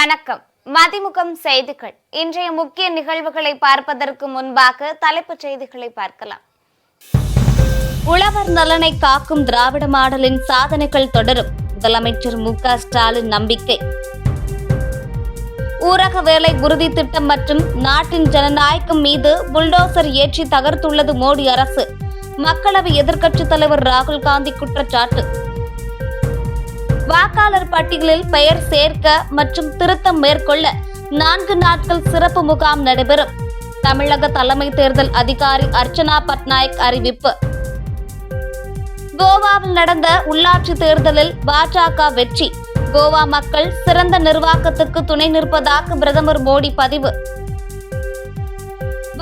வணக்கம். மதிமுகம் செய்திகள். இன்றைய முக்கிய நிகழ்வுகளை பார்ப்பதற்கு முன்பாக தலைப்புச் செய்திகளை பார்க்கலாம். உழவர் நலனை காக்கும் திராவிட மாடலின் சாதனைகள் தொடரும். முதலமைச்சர் மு.க.ஸ்டாலின் நம்பிக்கை. ஊரக வேலை உறுதி திட்டம் மற்றும் நாட்டின் ஜனநாயகம் மீது புல்டோசர் ஏற்றி தகர்த்துள்ளது மோடி அரசு. மக்களவை எதிர்க்கட்சித் தலைவர் ராகுல் காந்தி குற்றச்சாட்டு. வாக்காளர் பட்டியலில் பெயர் சேர்க்க மற்றும் திருத்தம் மேற்கொள்ள 4 நாட்கள் சிறப்பு முகாம் நடைபெறும். தமிழக தலைமை தேர்தல் அதிகாரி அர்ச்சனா பட்நாயக் அறிவிப்பு. கோவாவில் நடந்த உள்ளாட்சி தேர்தலில் பாஜக வெற்றி. கோவா மக்கள் சிறந்த நிர்வாகத்துக்கு துணை நிற்பதாக பிரதமர் மோடி பதிவு.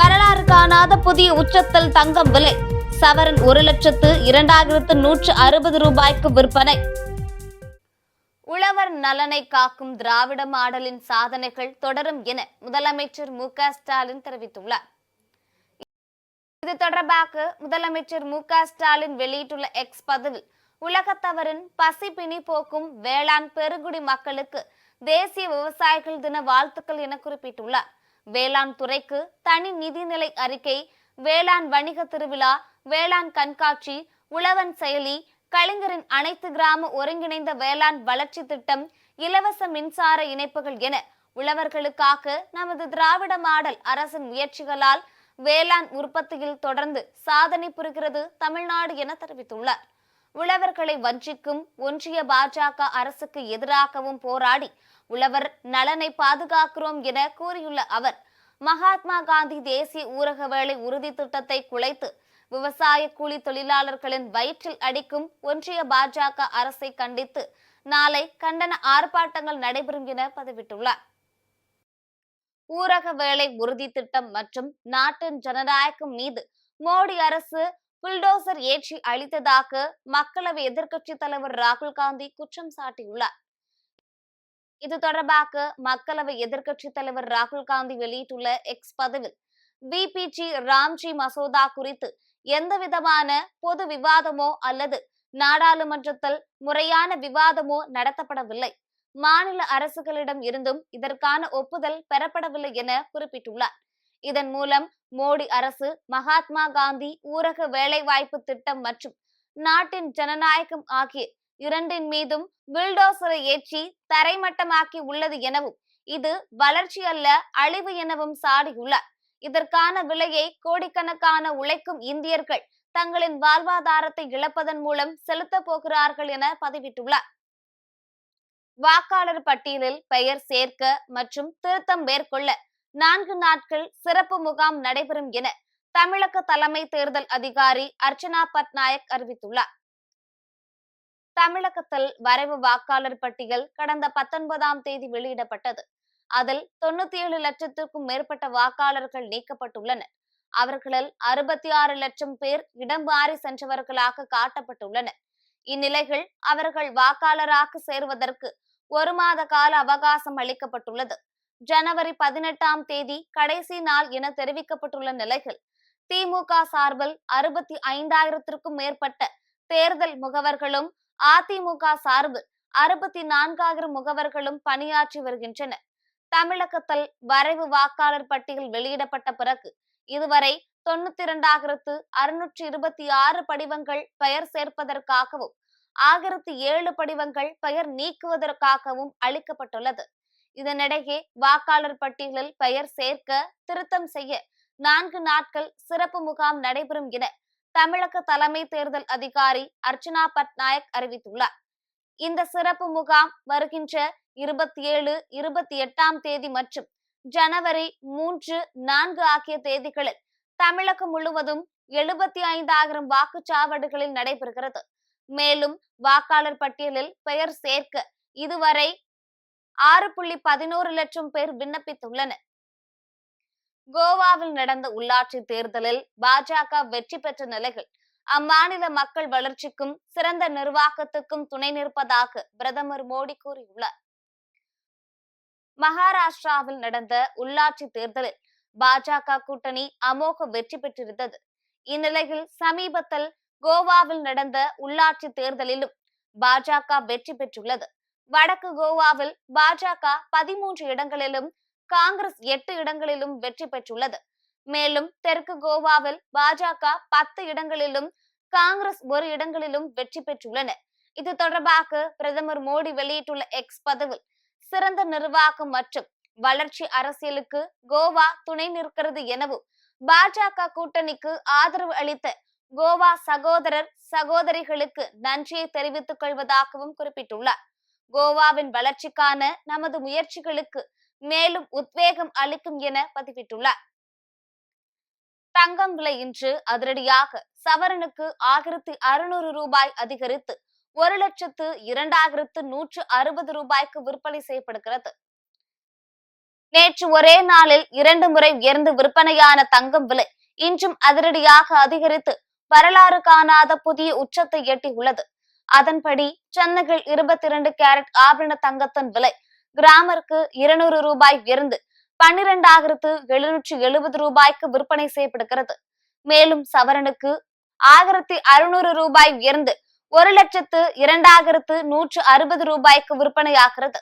வரலாறு காணாத புதிய உச்சத்தில் தங்கம் விலை. சவரன் 1,02,160 ரூபாய்க்கு விற்பனை. உழவர் நலனை காக்கும் திராவிட மாடலின் சாதனைகள் தொடரும் என முதலமைச்சர் மு.க.ஸ்டாலின் தெரிவித்துள்ளார். இது தொடர்பாக முதலமைச்சர் மு.க.ஸ்டாலின் வெளியிட்டுள்ள எக்ஸ் பதிவில், உலகத்தவரின் பசிப்பினி போக்கும் வேளாண் பெருங்குடி மக்களுக்கு தேசிய விவசாயிகள் தின வாழ்த்துக்கள் என குறிப்பிட்டுள்ளார். வேளாண் துறைக்கு தனி நிதிநிலை அறிக்கை, வேளாண் வணிக திருவிழா, வேளாண் கண்காட்சி, உழவன் செயலி, கலைஞரின் அனைத்து கிராம ஒருங்கிணைந்த வேளாண் வளர்ச்சி திட்டம், இலவச மின்சார இணைப்புகள் என உழவர்களுக்காக நமது திராவிட மாடல் அரசின் முயற்சிகளால் வேளாண் உற்பத்தியில் தொடர்ந்து சாதனை புரிகிறது தமிழ்நாடு என தெரிவித்துள்ளார். உழவர்களை வஞ்சிக்கும் ஒன்றிய பாஜக அரசுக்கு எதிராகவும் போராடி உழவர் நலனை பாதுகாக்கிறோம் என கூறியுள்ள அவர், மகாத்மா காந்தி தேசிய ஊரக வேலை உறுதி திட்டத்தை குலைத்து விவசாய கூலி தொழிலாளர்களின் வயிற்றில் அடிக்கும் ஒன்றிய பாஜக அரசை கண்டித்து நாளை கண்டன ஆர்ப்பாட்டங்கள் நடைபெறும் என பதிவிட்டுள்ளார். ஊரக வேலை உறுதி திட்டம் மற்றும் நாட்டின் ஜனநாயகம் மீது மோடி அரசு புல்டோசர் ஏற்றி அளித்ததாக மக்களவை எதிர்க்கட்சித் தலைவர் ராகுல் காந்தி குற்றம் சாட்டியுள்ளார். இது தொடர்பாக மக்களவை எதிர்க்கட்சித் தலைவர் ராகுல் காந்தி வெளியிட்டுள்ள எக்ஸ் பதிவில், விபிஜி ராம்ஜி மசோதா குறித்து எந்தவிதமான பொது விவாதமோ அல்லது நாடாளுமன்றத்தில் முறையான விவாதமோ நடத்தப்படவில்லை. மாநில அரசுகளிடம் இருந்தும் இதற்கான ஒப்புதல் பெறப்படவில்லை என குறிப்பிட்டுள்ளார். இதன் மூலம் மோடி அரசு மகாத்மா காந்தி ஊரக வேலைவாய்ப்பு திட்டம் மற்றும் நாட்டின் ஜனநாயகம் ஆகிய இரண்டின் மீதும் புல்டோசரை ஏற்றி தரைமட்டமாக்கி உள்ளது எனவும், இது வளர்ச்சி அல்ல அழிவு எனவும் சாடியுள்ளார். இதற்கான விலையை கோடிக்கணக்கான உழைக்கும் இந்தியர்கள் தங்களின் வாழ்வாதாரத்தை இழப்பதன் மூலம் செலுத்த போகிறார்கள் என பதிவிட்டுள்ளார். வாக்காளர் பட்டியலில் பெயர் சேர்க்க மற்றும் திருத்தம் மேற்கொள்ள 4 நாட்கள் சிறப்பு முகாம் நடைபெறும் என தமிழக தலைமை தேர்தல் அதிகாரி அர்ச்சனா பட்நாயக் அறிவித்துள்ளார். தமிழகத்தில் வரைவு வாக்காளர் பட்டியல் கடந்த 19ஆம் தேதி வெளியிடப்பட்டது. அதில் 97 லட்சத்திற்கும் மேற்பட்ட வாக்காளர்கள் நீக்கப்பட்டுள்ளனர். அவர்களில் 66 லட்சம் பேர் இடம் மாறி சென்றவர்களாக காட்டப்பட்டுள்ளனர். இந்நிலையில் அவர்கள் வாக்காளராக சேர்வதற்கு 1 மாத கால அவகாசம் அளிக்கப்பட்டுள்ளது. ஜனவரி 18ஆம் தேதி கடைசி நாள் என தெரிவிக்கப்பட்டுள்ள நிலையில் திமுக சார்பில் 65,000த்திற்கும் மேற்பட்ட தேர்தல் முகவர்களும், அதிமுக சார்பில் 64,000 முகவர்களும் பணியாற்றி வருகின்றனர். தமிழகத்தில் வரைவு வாக்காளர் பட்டியல் வெளியிடப்பட்ட பிறகு இதுவரை 92,626 படிவங்கள் பெயர் சேர்ப்பதற்காகவும் 1007 படிவங்கள் பெயர் நீக்குவதற்காகவும் அளிக்கப்பட்டுள்ளது. இதனிடையே வாக்காளர் பட்டியலில் பெயர் சேர்க்க, திருத்தம் செய்ய 4 நாட்கள் சிறப்பு முகாம் நடைபெறும் என தமிழக தலைமை தேர்தல் அதிகாரி அர்ச்சனா பட்நாயக் அறிவித்துள்ளார். இந்த சிறப்பு முகாம் வருகின்ற 27, 28ஆம் தேதி மற்றும் ஜனவரி 3, 4 ஆகிய தேதிகளில் தமிழகம் முழுவதும் 75,000 வாக்குச்சாவடிகளில் நடைபெறுகிறது. மேலும் வாக்காளர் பட்டியலில் பெயர் சேர்க்க இதுவரை 6.11 லட்சம் பேர் விண்ணப்பித்துள்ளனர். கோவாவில் நடந்த உள்ளாட்சி தேர்தலில் பாஜக வெற்றி பெற்ற நிலையில் அம்மாநில மக்கள் வளர்ச்சிக்கும் சிறந்த நிர்வாகத்துக்கும் துணை நிற்பதாக பிரதமர் மோடி கூறியுள்ளார். மகாராஷ்டிராவில் நடந்த உள்ளாட்சி தேர்தலில் பாஜக கூட்டணி அமோக வெற்றி பெற்றிருந்தது. இந்நிலையில் சமீபத்தில் கோவாவில் நடந்த உள்ளாட்சி தேர்தலிலும் பாஜக வெற்றி பெற்றுள்ளது. வடக்கு கோவாவில் பாஜக 13 இடங்களிலும் காங்கிரஸ் 8 இடங்களிலும் வெற்றி பெற்றுள்ளது. மேலும் தெற்கு கோவாவில் பாஜக 10 இடங்களிலும் காங்கிரஸ் 1 இடங்களிலும் வெற்றி பெற்றுள்ளன. இது தொடர்பாக பிரதமர் மோடி வெளியிட்டுள்ள எக்ஸ் பதிவில், சிறந்த நிர்வாகம் மற்றும் வளர்ச்சி அரசியலுக்கு கோவா துணை நிற்கிறது எனவும், பாஜக கூட்டணிக்கு ஆதரவு அளித்த கோவா சகோதரர் சகோதரிகளுக்கு நன்றியை தெரிவித்துக் கொள்வதாகவும் குறிப்பிட்டுள்ளார். கோவாவின் வளர்ச்சிக்கான நமது முயற்சிகளுக்கு மேலும் உத்வேகம் அளிக்கும் என பதிவிட்டுள்ளார். தங்கம் விலை இன்று அதிரடியாக சவரனுக்கு 1600 ரூபாய் அதிகரித்து 1,02,160 ரூபாய்க்கு விற்பனை செய்யப்படுகிறது. நேற்று ஒரே நாளில் 2 முறை உயர்ந்து விற்பனையான தங்கம் விலை இன்றும் அதிரடியாக அதிகரித்து வரலாறு காணாத புதிய உச்சத்தை எட்டியுள்ளது. அதன்படி சென்னையில் 22 கேரட் ஆபரண தங்கத்தின் விலை கிராமிற்கு 200 ரூபாய் உயர்ந்து 12,770 ரூபாய்க்கு விற்பனை செய்யப்படுகிறது. மேலும் சவரனுக்கு 1600 ரூபாய் உயர்ந்து 1,02,160 ரூபாய்க்கு விற்பனையாகிறது.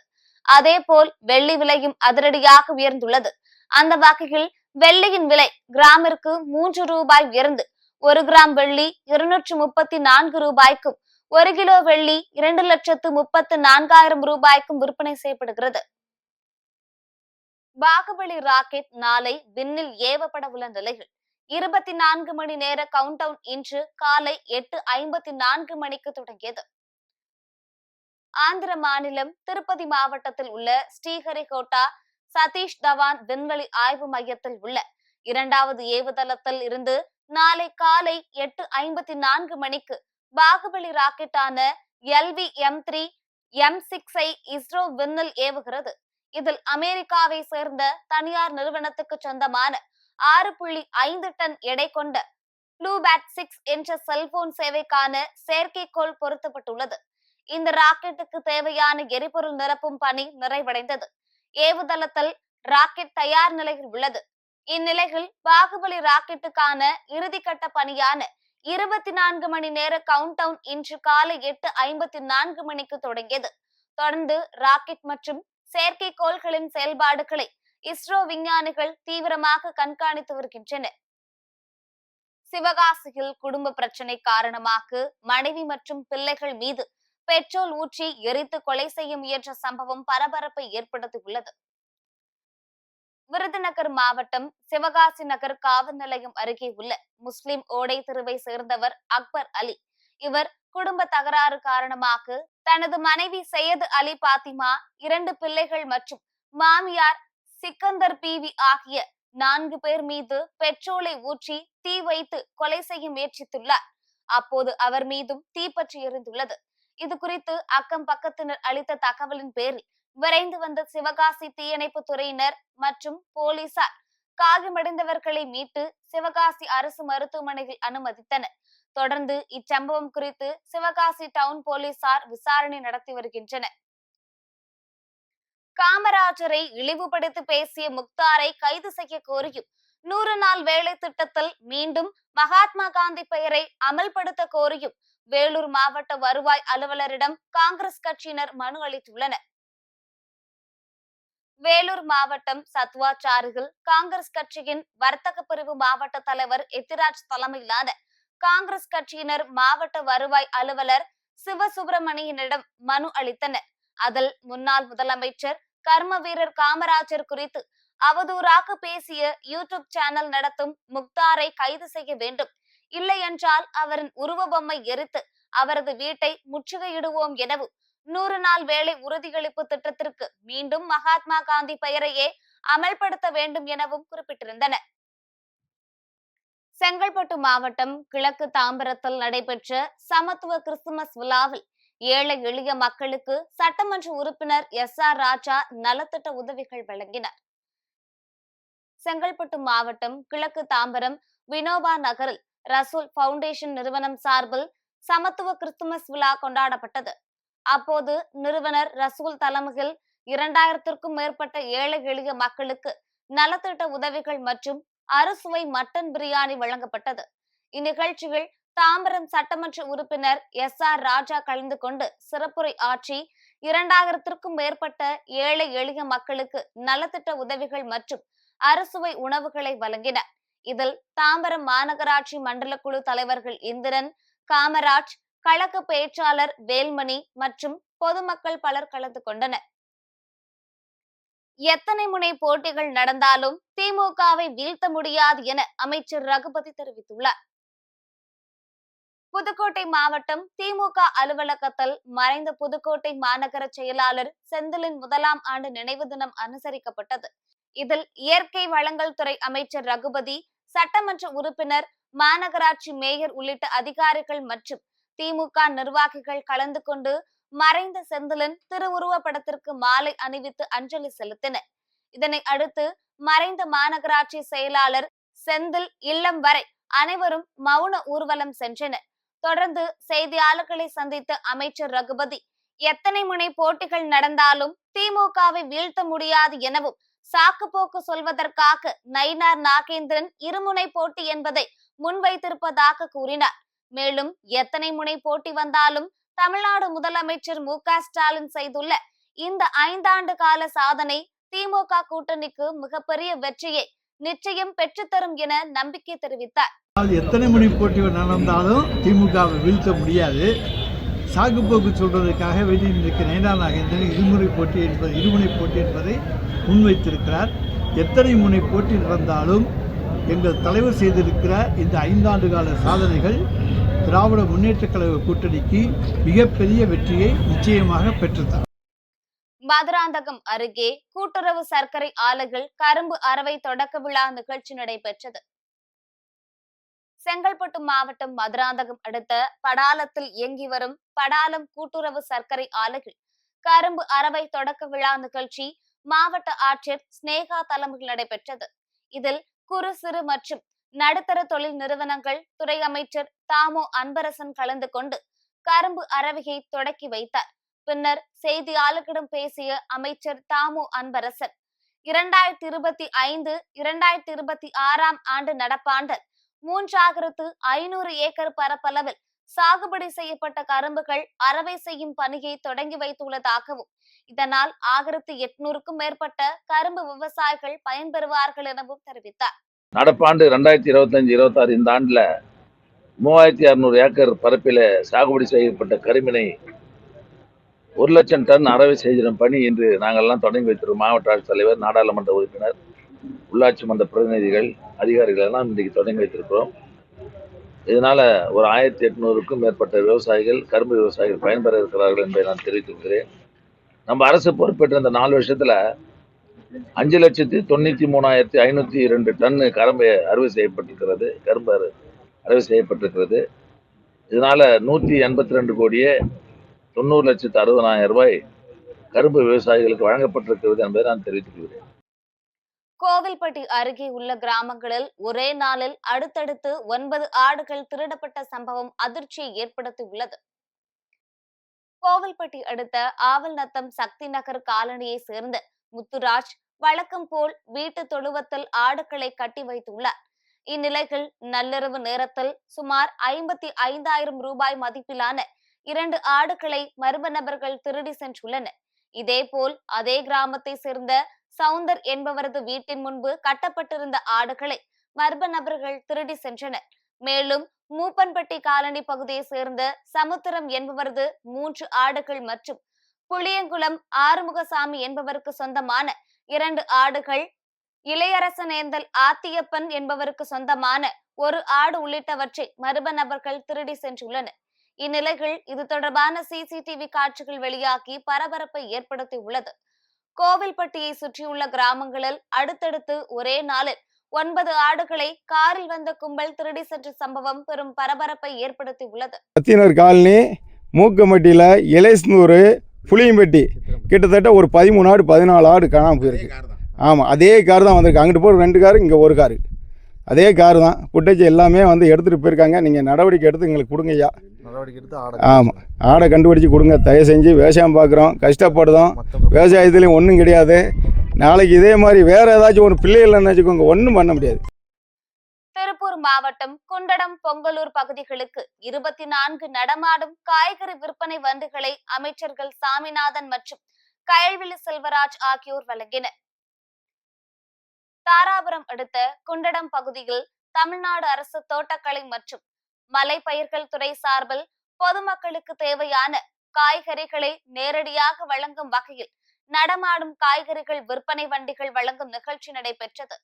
அதே போல் வெள்ளி விலையும் அதிரடியாக உயர்ந்துள்ளது. அந்த வகையில் வெள்ளியின் விலை கிராமிற்கு 3 ரூபாய் உயர்ந்து 1 கிராம் வெள்ளி 234 ரூபாய்க்கும் 1 கிலோ வெள்ளி 2,34,000 ரூபாய்க்கும் விற்பனை செய்யப்படுகிறது. பாகுபலி ராக்கெட் நாளை விண்ணில் ஏவப்பட உள்ள நிலையில் 24 மணி நேர கவுண்ட் டவுன் இன்று காலை 8:54 மணிக்கு தொடங்கியது. ஆந்திர மாநிலம் திருப்பதி மாவட்டத்தில் உள்ள ஸ்ரீஹரிகோட்டா சதீஷ் தவான் விண்வெளி ஆய்வு மையத்தில் உள்ள 2வது ஏவுதளத்தில் இருந்து நாளை காலை 8:54 மணிக்கு பாகுபலி ராக்கெட்டான LV-M3 M6 இஸ்ரோ விண்ணில் ஏவுகிறது. இதில் அமெரிக்காவை சேர்ந்த தனியார் நிறுவனத்துக்கு சொந்தமான 6.5 டன் எடை கொண்ட ப்ளூபேட் 6 என்ற செல்போன் சேவைக்கான செயற்கைக்கோள் பொருத்தப்பட்டுள்ளது. இந்த ராக்கெட்டுக்கு தேவையான எரிபொருள் நிரப்பும் பணி நிறைவடைந்தது. ஏவுதளத்தில் ராக்கெட் தயார் நிலையில் உள்ளது. இந்நிலையில் பாகுபலி ராக்கெட்டுக்கான இறுதிக்கட்ட பணியான 24 மணி நேர கவுண்ட் டவுன் இன்று காலை 8:54 மணிக்கு தொடங்கியது. தொடர்ந்து ராக்கெட் மற்றும் செயற்கைக்கோள்களின் செயல்பாடுகளை இஸ்ரோ விஞ்ஞானிகள் தீவிரமாக கண்காணித்து வருகின்றனர். சிவகாசியில் குடும்ப பிரச்சனை காரணமாக மனைவி மற்றும் பிள்ளைகள் மீது பெட்ரோல் ஊற்றி எரித்து கொலை செய்ய முயன்ற சம்பவம் பரபரப்பை ஏற்படுத்தியுள்ளது. விருதுநகர் மாவட்டம் சிவகாசி நகர் காவல் நிலையம் அருகே உள்ள முஸ்லிம் ஓடை தெருவை சேர்ந்தவர் அக்பர் அலி. இவர் குடும்ப தகராறு காரணமாக தனது மனைவி சையது அலி பாத்திமா, 2 பிள்ளைகள் மற்றும் மாமியார் சிக்கந்தர் பீவி ஆகிய 4 பேர் மீது பெட்ரோலை ஊற்றி தீ வைத்து கொலை செய்ய முயற்சித்துள்ளார். அப்போது அவர் மீதும் தீப்பற்றி எரிந்துள்ளது. இது குறித்து அக்கம் பக்கத்தினர் அளித்த தகவலின் பேரில் விரைந்து வந்த சிவகாசி தீயணைப்பு துறையினர் மற்றும் போலீசார் காயமடைந்தவர்களை மீட்டு சிவகாசி அரசு மருத்துவமனையில் அனுமதித்தனர். தொடர்ந்து இச்சம்பவம் குறித்து சிவகாசி டவுன் போலீசார் விசாரணை நடத்தி வருகின்றனர். காமராஜரை இழிவுபடுத்தி பேசிய முக்தாரை கைது செய்ய கோரியும் 100 நாள் வேலை திட்டத்தில் மீண்டும் மகாத்மா காந்தி பெயரை அமல்படுத்த கோரியும் வேலூர் மாவட்ட வருவாய் அலுவலரிடம் காங்கிரஸ் கட்சியினர் மனு அளித்துள்ளனர். வேலூர் மாவட்டம் சத்வாச்சாரியில் காங்கிரஸ் கட்சியின் வர்த்தக பிரிவு மாவட்ட தலைவர் எத்திராஜ் தலைமையிலான காங்கிரஸ் கட்சியினர் மாவட்ட வருவாய் அலுவலர் சிவசுப்பிரமணியனிடம் மனு அளித்தனர். அதில் முன்னாள் முதலமைச்சர் கர்ம வீரர் காமராஜர் குறித்து அவதூறாக பேசிய யூடியூப் சேனல் நடத்தும் முக்தாரை கைது செய்ய வேண்டும், இல்லை என்றால் அவரின் உருவ பொம்மை எரித்து அவரது வீட்டை முற்றுகையிடுவோம் எனவும் 100 நாள் வேலை உறுதியளிப்பு திட்டத்திற்கு மீண்டும் மகாத்மா காந்தி பெயரையே அமல்படுத்த வேண்டும் எனவும் குறிப்பிட்டிருந்தனர். செங்கல்பட்டு மாவட்டம் கிழக்கு தாம்பரத்தில் நடைபெற்ற சமத்துவ கிறிஸ்துமஸ் விழாவில் ஏழை எளிய மக்களுக்கு சட்டமன்ற உறுப்பினர் SR ராஜா நலத்திட்ட உதவிகள் வழங்கினார். செங்கல்பட்டு மாவட்டம் கிழக்கு தாம்பரம் வினோபா நகரில் ரசூல் பவுண்டேஷன் நிறுவனம் சார்பில் சமத்துவ கிறிஸ்துமஸ் விழா கொண்டாடப்பட்டது. அப்போது நிறுவனர் ரசூல் தலைமையில் 2000க்கும் மேற்பட்ட ஏழை எளிய மக்களுக்கு நலத்திட்ட உதவிகள் மற்றும் அறுசுவை மட்டன் பிரியாணி வழங்கப்பட்டது. இந்நிகழ்ச்சியில் தாம்பரம் சட்டமன்ற உறுப்பினர் SR ராஜா கலந்து கொண்டு சிறப்புரை ஆற்றி 2000த்திற்கும் மேற்பட்ட ஏழை எளிய மக்களுக்கு நலத்திட்ட உதவிகள் மற்றும் அறுசுவை உணவுகளை வழங்கினர். இதில் தாம்பரம் மாநகராட்சி மண்டல குழு தலைவர்கள் இந்திரன், காமராஜ், கழக பேச்சாளர் வேல்மணி மற்றும் பொதுமக்கள் பலர் கலந்து கொண்டனர். எத்தனை முனை போட்டிகள் நடந்தாலும் திமுகவை வீழ்த்த முடியாது என அமைச்சர் ரகுபதி தெரிவித்துள்ளார். புதுக்கோட்டை மாவட்டம் திமுக அலுவலகத்தில் மறைந்த புதுக்கோட்டை மாநகர செயலாளர் செந்திலின் 1ஆம் ஆண்டு நினைவு தினம் அனுசரிக்கப்பட்டது. இதில் இயற்கை வளங்கள் துறை அமைச்சர் ரகுபதி, சட்டமன்ற உறுப்பினர், மாநகராட்சி மேயர் உள்ளிட்ட அதிகாரிகள் மற்றும் திமுக நிர்வாகிகள் கலந்து கொண்டு மறைந்த செந்திலின் திருவுருவ படத்திற்கு மாலை அணிவித்து அஞ்சலி செலுத்தினர். இதனை அடுத்து மறைந்த மாநகராட்சி செயலாளர் செந்தில் இல்லம் வரை அனைவரும் மௌன ஊர்வலம் சென்றனர். தொடர்ந்து செய்தியாளர்களை சந்தித்த அமைச்சர் ரகுபதி, எத்தனை முனை போட்டிகள் நடந்தாலும் திமுகவை வீழ்த்த முடியாது எனவும், சாக்குப்போக்கு சொல்வதற்காக நயினார் நாகேந்திரன் இருமுனை போட்டி என்பதை முன்வைத்திருப்பதாக கூறினார். மேலும் எத்தனை முனை போட்டி வந்தாலும் தமிழ்நாடு முதலமைச்சர் மு.க.ஸ்டாலின் செய்துள்ள இந்த 5 ஆண்டு கால சாதனை திமுக கூட்டணிக்கு மிகப்பெரிய வெற்றியை நிச்சயம் பெற்றுத்தரும் என நம்பிக்கை தெரிவித்தார். எத்தனை முனை போட்டி நடந்தாலும் திமுகவை வீழ்த்த முடியாது, சாக்குப்போக்கு சொல்வதற்காக வெளியில் நயினார் நாகேந்திரன் இருமுனை போட்டி என்பதை முன்வைத்திருக்கிறார். எத்தனை முனை போட்டி நடந்தாலும் எங்கள் தலைவர் செய்திருக்கிற இந்த 5 ஆண்டு கால சாதனைகள் திராவிட முன்னேற்ற கழக கூட்டணிக்கு மிகப்பெரிய வெற்றியை நிச்சயமாக பெற்றுத்தார். மதுராந்தகம் அருகே கூட்டுறவு சர்க்கரை ஆலைகள் கரும்பு அரவை தொடக்க விழா நிகழ்ச்சி நடைபெற்றது. செங்கல்பட்டு மாவட்டம் மதுராந்தகம் அடுத்த படாலத்தில் இயங்கி வரும் படாலம் கூட்டுறவு சர்க்கரை ஆலைகள் கரும்பு அரவை தொடக்க விழா நிகழ்ச்சி மாவட்ட ஆட்சியர் ஸ்னேகா தலைமையில் நடைபெற்றது. இதில் குறு சிறு மற்றும் நடுத்தர தொழில் நிறுவனங்கள் துறை அமைச்சர் தாமோ அன்பரசன் கலந்து கொண்டு கரும்பு அரவையை தொடக்கி வைத்தார். பின்னர் செய்தியாளர்களிடம் பேசிய அமைச்சர் தாமோ அன்பரசன், 2025-2026 ஆண்டு நடப்பாண்டில் 3500 ஏக்கர் பரப்பளவில் சாகுபடி செய்யப்பட்ட கரும்புகள் அரவை செய்யும் பணியை தொடங்கி வைத்துள்ளதாகவும், இதனால் 1800க்கும் மேற்பட்ட கரும்பு விவசாயிகள் பயன்பெறுவார்கள் எனவும் தெரிவித்தார். நடப்பாண்டு 2025-26 இந்த ஆண்டுல 3600 ஏக்கர் பரப்பில சாகுபடி செய்யப்பட்ட கரும்பினை 1,00,000 டன் அரவை செய்திடும் பணி இன்று நாங்கள்லாம் தொடங்கி வைத்திருக்கோம். மாவட்ட ஆட்சித்தலைவர், நாடாளுமன்ற உறுப்பினர், உள்ளாட்சி மன்ற பிரதிநிதிகள், அதிகாரிகள் எல்லாம் இன்றைக்கு தொடங்கி வைத்திருக்கிறோம். இதனால ஒரு 1800க்கும் மேற்பட்ட விவசாயிகள், கரும்பு விவசாயிகள் பயன்பெற இருக்கிறார்கள் என்பதை நான் தெரிவித்திருக்கிறேன். நம்ம அரசு பொறுப்பேற்ற இந்த 4 வருஷத்துல 5,93,502 டன் கரும்பு அறுவை செய்யப்பட்டிருக்கிறது. கரும்பு அறுவை செய்யப்பட்டிருக்கிறது. இதனால 182 கோடியே 90,60,000 ரூபாய் கரும்பு விவசாயிகளுக்கு வழங்கப்பட்டிருக்கிறது என்பதை நான் தெரிவித்துக் கொள்கிறேன். கோவில்பட்டி அருகே உள்ள கிராமங்களில் ஒரே நாளில் அடுத்தடுத்து 9 ஆடுகள் திருடப்பட்ட சம்பவம் அதிர்ச்சியை ஏற்படுத்தியுள்ளது. கோவில்பட்டி அடுத்த ஆவல்நத்தம் சக்தி நகர் காலனியை சேர்ந்த முத்துராஜ் வழக்கம் போல் வீட்டு தொழுவத்தில் ஆடுகளை கட்டி வைத்துள்ளார். இந்நிலையில் நள்ளிரவு நேரத்தில் சுமார் 55,000 ரூபாய் மதிப்பிலான 2 ஆடுகளை மர்ம நபர்கள் திருடி சென்றுள்ளனர். இதேபோல் அதே கிராமத்தை சேர்ந்த சவுந்தர் என்பவரது வீட்டின் முன்பு கட்டப்பட்டிருந்த ஆடுகளை மர்ம நபர்கள் திருடி சென்றனர். மேலும் மூப்பன்பட்டி காலனி பகுதியை சேர்ந்த சமுத்திரம் என்பவரது 3 ஆடுகள் மற்றும் புளியங்குளம் ஆறுமுகசாமி என்பவருக்கு சொந்தமான 2 ஆடுகள், இளையரசனேந்தல் ஆத்தியப்பன் என்பவருக்கு சொந்தமான 1 ஆடு உள்ளிட்டவற்றை மர்ம நபர்கள் திருடி சென்றுள்ளனர். இந்நிலையில் இது தொடர்பான சிசிடிவி காட்சிகள் வெளியாகி பரபரப்பை ஏற்படுத்தியுள்ளது. கோவில்பட்டியை சுற்றியுள்ள கிராமங்களில் அடுத்தடுத்து ஒரே நாளில் 9 ஆடுகளை காரில் வந்த கும்பல் திருடி சென்ற சம்பவம் பெரும் பரபரப்பை ஏற்படுத்தியுள்ளது. சத்தியனர் காலனி, மூக்கம்பட்டியில் இலேஸ்னூர், புளியம்பட்டி கிட்டத்தட்ட ஒரு 13 ஆடு 14 ஆடு காணாமல் போயிருக்கு. ஆமாம், அதே கார் தான் வந்திருக்கு. அங்கிட்டு போகிற 2 காரு, இங்கே 1 காரு, அதே கார் தான். புட்டேஜ் எல்லாமே வந்து எடுத்துகிட்டு போயிருக்காங்க. நீங்கள் நடவடிக்கை எடுத்து எங்களுக்கு கொடுங்கய்யா. ஆமாம், ஆடை கண்டுபிடிச்சி கொடுங்க தயவு செஞ்சு. விவசாயம் பார்க்குறோம், கஷ்டப்படுறோம். விவசாயத்துலேயும் ஒன்றும் கிடையாது. நாளைக்கு இதே மாதிரி வேறு ஏதாச்சும் ஒரு பிள்ளைகள் நினச்சிக்கோங்க, ஒன்றும் பண்ண முடியாது. திருப்பூர் திருப்பூர் மாவட்டம் குண்டடம் பொங்கலூர் பகுதிகளுக்கு 24 நடமாடும் காய்கறி விற்பனை வண்டிகளை அமைச்சர்கள் சாமிநாதன் மற்றும் கயல்விழி செல்வராஜ் ஆகியோர் வழங்கினர். தாராபுரம் அடுத்த குண்டடம் பகுதியில் தமிழ்நாடு அரசு தோட்டக்கலை மற்றும் மலை பயிர்கள் துறை சார்பில் பொதுமக்களுக்கு தேவையான காய்கறிகளை நேரடியாக வழங்கும் வகையில் நடமாடும் காய்கறிகள் விற்பனை வண்டிகள் வழங்கும் நிகழ்ச்சி நடைபெற்றது.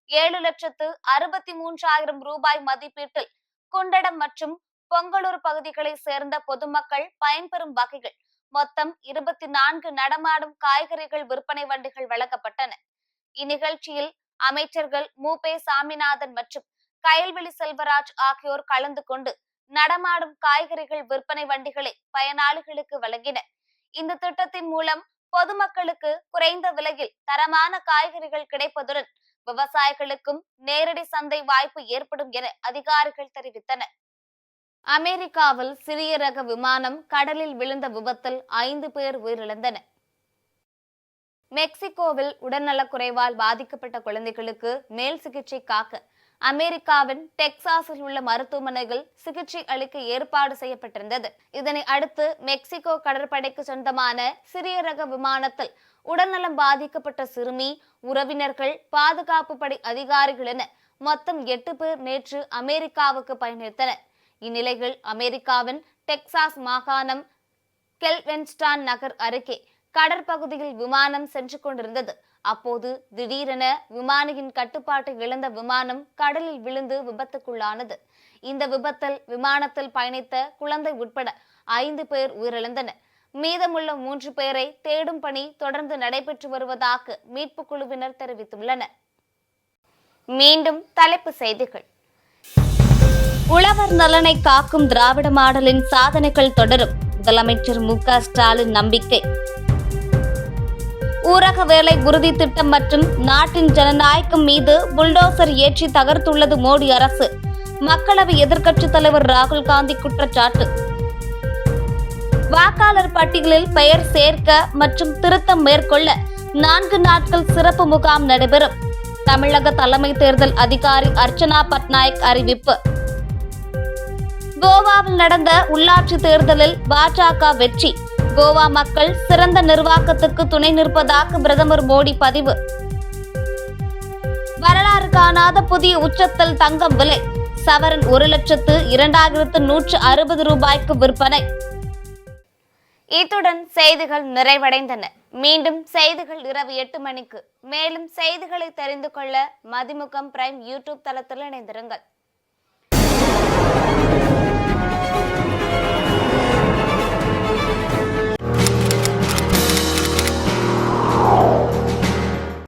7,63,000 ரூபாய் மதிப்பீட்டில் குண்டடம் மற்றும் பொங்கலூர் பகுதிகளை சேர்ந்த பொதுமக்கள் பயன்பெறும் வகையில் மொத்தம் 24 நடமாடும் காய்கறிகள் விற்பனை வண்டிகள் வழங்கப்பட்டன. இந்நிகழ்ச்சியில் அமைச்சர்கள் மூபே சாமிநாதன் மற்றும் கயல்விழி செல்வராஜ் ஆகியோர் கலந்து கொண்டு நடமாடும் காய்கறிகள் விற்பனை வண்டிகளை பயனாளிகளுக்கு வழங்கினர். இந்த திட்டத்தின் மூலம் பொதுமக்களுக்கு குறைந்த விலையில் தரமான காய்கறிகள் கிடைப்பதுடன் விவசாயிகளுக்கும் நேரடி சந்தை வாய்ப்பு ஏற்படும் என அதிகாரிகள் தெரிவித்தனர். அமெரிக்காவில் சிறிய ரக விமானம் கடலில் விழுந்த விபத்தில் 5 பேர் உயிரிழந்தனர். மெக்சிகோவில் உடல்நலக்குறைவால் பாதிக்கப்பட்ட குழந்தைகளுக்கு மேல் சிகிச்சைக்காக அமெரிக்காவின் டெக்சாஸில் உள்ள மருத்துவமனையில் சிகிச்சை அளிக்க ஏற்பாடு செய்யப்பட்டிருந்தது. இதனை அடுத்து மெக்சிகோ கடற்படைக்கு சொந்தமான சிறிய ரக விமானத்தில் உடல்நலம் பாதிக்கப்பட்ட சிறுமி, உறவினர்கள், பாதுகாப்பு படை அதிகாரிகள் என மொத்தம் 8 பேர் நேற்று அமெரிக்காவுக்கு பயணித்தனர். இந்நிலையில் அமெரிக்காவின் டெக்சாஸ் மாகாணம் கெல்வென்ஸ்டான் நகர் அருகே கடற்பகுதியில் விமானம் சென்று கொண்டிருந்தது. அப்போது திடீரென விமானியின் கட்டுப்பாட்டை இழந்த விமானம் கடலில் விழுந்து விபத்துக்குள்ளானது. இந்த விபத்தில் விமானத்தில் பயணித்த குழந்தை உட்பட 5 பேர் உயிரிழந்தனர். மீதமுள்ள 3 பேரை தேடும் பணி தொடர்ந்து நடைபெற்று வருவதாக மீட்பு குழுவினர் தெரிவித்துள்ளனர். மீண்டும் தலைப்புச் செய்திகள். உழவர் நலனை காக்கும் திராவிட மாடலின் சாதனைகள் தொடரும். முதலமைச்சர் மு.க. ஸ்டாலின் நம்பிக்கை. ஊரக வேலை உறுதி திட்டம் மற்றும் நாட்டின் ஜனநாயகம் மீது புல்டோசர் ஏற்றி தகர்த்துள்ளது மோடி அரசு. மக்களவை எதிர்க்கட்சித் தலைவர் ராகுல் காந்தி குற்றச்சாட்டு. வாக்காளர் பட்டியலில் பெயர் சேர்க்க மற்றும் திருத்தம் மேற்கொள்ள 4 நாட்கள் சிறப்பு முகாம் நடைபெறும். தமிழக தலைமை தேர்தல் அதிகாரி அர்ச்சனா பட்நாயக் அறிவிப்பு. கோவாவில் நடந்த உள்ளாட்சி தேர்தலில் பாஜக வெற்றி. கோவா மக்கள் சிறந்த நிர்வாகத்துக்கு துணை நிற்பதாக பிரதமர் மோடி பதிவு. வரலாறு காணாத புதிய உச்சத்தில் தங்கம் விலை. சவரன் 1,02,160 ரூபாய்க்கு விற்பனை. இத்துடன் செய்திகள் நிறைவடைந்தன. மீண்டும் செய்திகள் இரவு 8 மணிக்கு. மேலும் செய்திகளை தெரிந்து கொள்ள மதிமுகம் பிரைம் யூடியூப் தளத்தில் இணைந்திருங்கள்.